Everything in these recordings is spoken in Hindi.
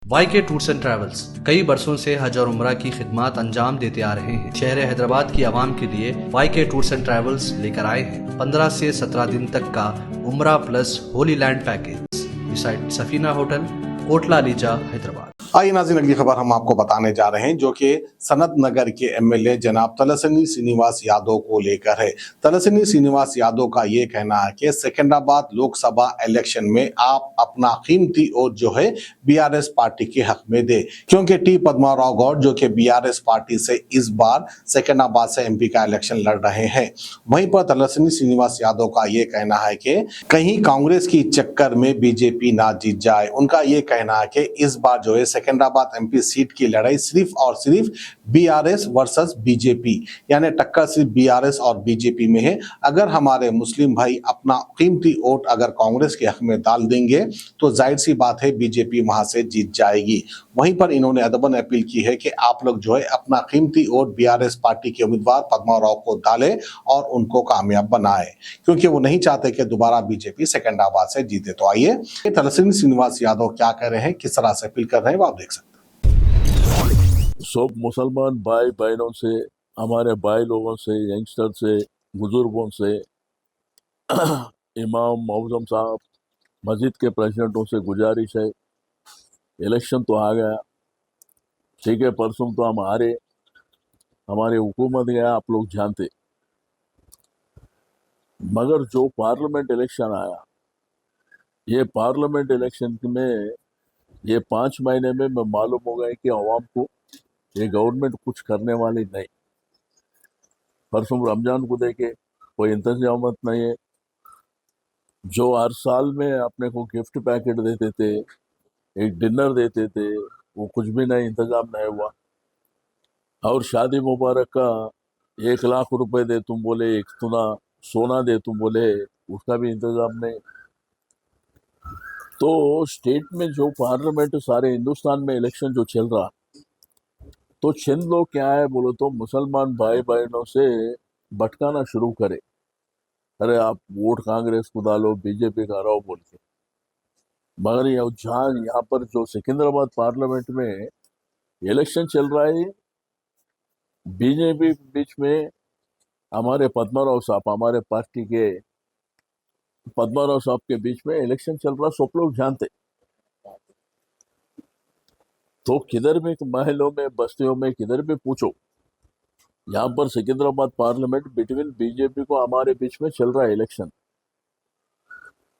वाईके टूर्स एंड ट्रैवल्स कई बरसों से हज और उम्रा की खिदमत अंजाम देते आ रहे हैं। शहर हैदराबाद की आवाम के लिए वाईके टूर्स एंड ट्रैवल्स लेकर आए हैं 15 से 17 दिन तक का उम्रा plus Holi land package beside Safina hotel, Kotla ELISA, Hyderabad. आइए नाज़रीन, अगली खबर हम आपको बताने जा रहे हैं जो कि सनत नगर के एमएलए जनाब तलस्नी श्रीनिवास यादव को लेकर है। तलस्नी श्रीनिवास यादव का ये कहना है कि सिकंदराबाद लोकसभा इलेक्शन में आप अपना कीमती वोट जो है बीआरएस पार्टी के हक में दे, क्योंकि टी पद्माराव गौड़ जो कि बीआरएस पार्टी से इस बार सिकंदराबाद से एमपी का इलेक्शन लड़ रहे हैं। वहीं पर तलस्नी श्रीनिवास यादव का ये कहना है कि कहीं कांग्रेस की चक्कर में बीजेपी ना जीत जाए। उनका ये कहना है कि इस बार जो है सिकंदराबाद एमपी सीट की लड़ाई सिर्फ और सिर्फ बीआरएस वर्सेस बीजेपी, यानी टक्कर सिर्फ बीआरएस और बीजेपी में है। अगर हमारे मुस्लिम भाई अपना कीमती वोट अगर कांग्रेस के हक में डाल देंगे तो जाहिर सी बात है बीजेपी वहां से जीत जाएगी। वहीं पर इन्होंने अदबन अपील की है कि आप लोग जो है अपना कीमती वोट बीआरएस पार्टी के उम्मीदवार पद्माराव को डालें और उनको कामयाब बनाए, क्योंकि वो नहीं चाहते कि दोबारा बीजेपी सिकंदराबाद से जीते। तो आइए तलस्नी श्रीनिवास यादव क्या कह रहे हैं, किस तरह से अपील कर रहे हैं, वो आप देख सकते हैं। सब मुसलमान भाई बहनों से, हमारे भाई लोगों से, यंगस्टर से, बुजुर्गों से, इमाम मौजम साहब, मस्जिद के प्रेसिडेंटों से गुजारिश है, इलेक्शन तो आ गया, ठीक है, परसों तो हम हारे, हमारी हुकूमत गया, आप लोग जानते, मगर जो पार्लियामेंट इलेक्शन आया, ये पार्लियामेंट इलेक्शन में ये 5 महीने में मालूम हो गया कि अवाम को ये गवर्नमेंट कुछ करने वाली नहीं। परसों रमजान को देखे कोई इंतजामत नहीं है। जो हर साल में अपने को गिफ्ट पैकेट देते थे, एक डिनर देते थे, वो कुछ भी नहीं, इंतजाम नहीं हुआ। और शादी मुबारक का 1 लाख रुपए दे तुम बोले, एक तुना सोना दे तुम बोले, उसका भी इंतजाम नहीं। तो स्टेट में जो पार्लियामेंट सारे हिंदुस्तान में इलेक्शन जो चल रहा, तो चंद लोग क्या है बोलो तो मुसलमान भाई बहनों से भटकाना शुरू करे, अरे आप वोट कांग्रेस को डालो, बीजेपी का रहो बोल के। मगर यहाँ पर जो सिकंदराबाद पार्लियामेंट में इलेक्शन चल रहा है, बीजेपी बीच में हमारे पद्माराव साहब, हमारे पार्टी के पद्माराव साहब के बीच में इलेक्शन चल रहा, सब लोग जानते। तो किधर भी महलों में, बस्तियों में, किधर भी पूछो, यहाँ पर सिकंदराबाद पार्लियामेंट बिटवीन बीजेपी को हमारे बीच में चल रहा है इलेक्शन।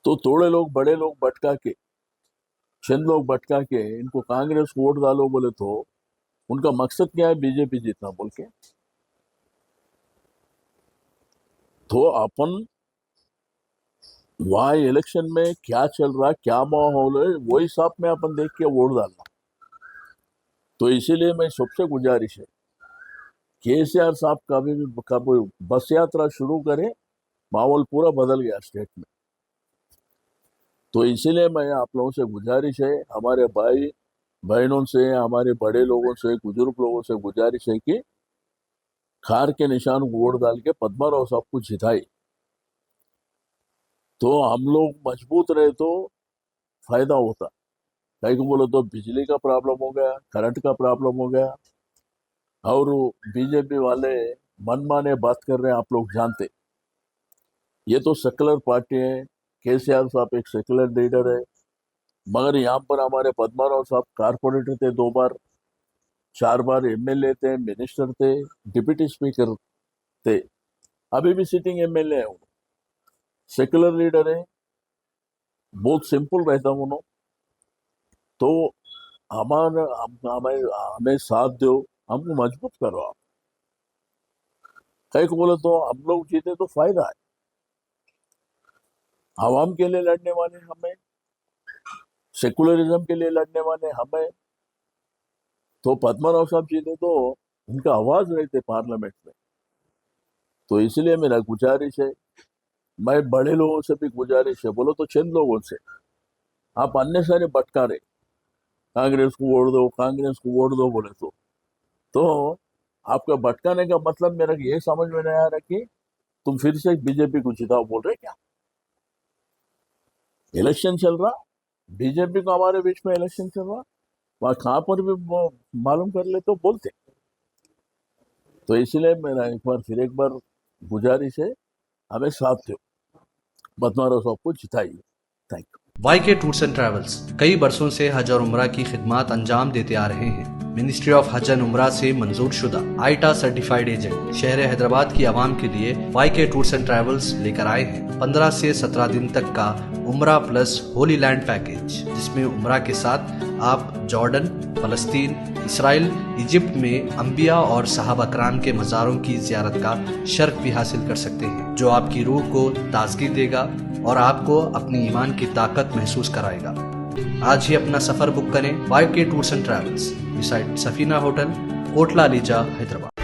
तो थोड़े लोग, बड़े लोग भटका के, चंद लोग भटका के इनको कांग्रेस को वोट डालो बोले, तो उनका मकसद क्या है, बीजेपी जीतना बोल के। तो अपन वहां इलेक्शन में क्या चल रहा, क्या माहौल है, वो हिसाब में अपन देख के वोट डालना। तो इसीलिए मैं सबसे गुजारिश है, केसीआर साहब कभी बस यात्रा शुरू करे, माहौल पूरा बदल गया स्टेट में। तो इसीलिए मैं आप लोगों से गुजारिश है, हमारे भाई बहनों से, हमारे बड़े लोगों से, बुजुर्ग लोगों से गुजारिश है कि खार के निशान को वोट डाल के पद्माराव साहब को जिताई। तो हम लोग मजबूत रहे तो फायदा होता। कहीं को बोलो तो बिजली का प्रॉब्लम हो गया, करंट का प्रॉब्लम हो गया, और बीजेपी वाले मनमाने बात कर रहे हैं, आप लोग जानते। ये तो सेकुलर पार्टी है, केसीआर साहब एक सेकुलर लीडर है, मगर यहाँ पर हमारे पद्माराव साहब कारपोरेटर थे, 2 बार 4 बार एमएलए थे, मिनिस्टर थे, डिप्टी स्पीकर थे, अभी भी सिटिंग एमएलए है। सेकुलर लीडर है, बहुत सिंपल रहता हूँ उन्होंने। तो हमें साथ दो, हमको मजबूत करो आप। कहीं को बोले तो हम लोग जीते तो फायदा है, आवाम के लिए लड़ने वाले हमें, सेकुलरिज्म के लिए लड़ने वाले हमें। तो पद्माराव साहब जीते तो उनका आवाज रहते पार्लियामेंट में। तो इसलिए मेरा गुजारिश है, मैं बड़े लोगों से भी गुजारिश है, बोलो तो चंद लोगों से, आप अन्य सारे भटकारे, कांग्रेस को वोट दो, कांग्रेस को वोट दो बोले तो आपका भटकाने का मतलब मेरा ये समझ में नहीं आ रहा कि तुम फिर से बीजेपी को जिताओ बोल रहे क्या। इलेक्शन चल रहा, बीजेपी को हमारे बीच में इलेक्शन चल रहा, वहाँ कहाँ पर भी वो मालूम कर ले तो बोलते। तो इसलिए मेरा एक बार गुजारिश है, हमें साथ दो, बदमारों सबको जिताइए। Thank you. YK tours and travels कई बरसों से हज और उम्रा की खिदमात अंजाम देते आ रहे हैं। मिनिस्ट्री ऑफ हज एंड उम्रा से मंजूर शुदा आईटा सर्टिफाइड एजेंट शहर हैदराबाद की आवाम के लिए वाईके टूर्स एंड ट्रैवल्स लेकर आए हैं 15 से 17 दिन तक का उम्रा प्लस होली लैंड पैकेज, जिसमें उम्रा के साथ आप जॉर्डन, फलस्तीन, इसराइल, इजिप्ट में अंबिया और सहाबा कराम के मज़ारों की जियारत का शर्फ भी हासिल कर सकते हैं, जो आपकी रूह को ताजगी देगा और आपको अपनी ईमान की ताकत महसूस कराएगा। आज ही अपना सफर बुक करें YK tours and travels, beside Safina hotel, Kotla Alija, Hyderabad.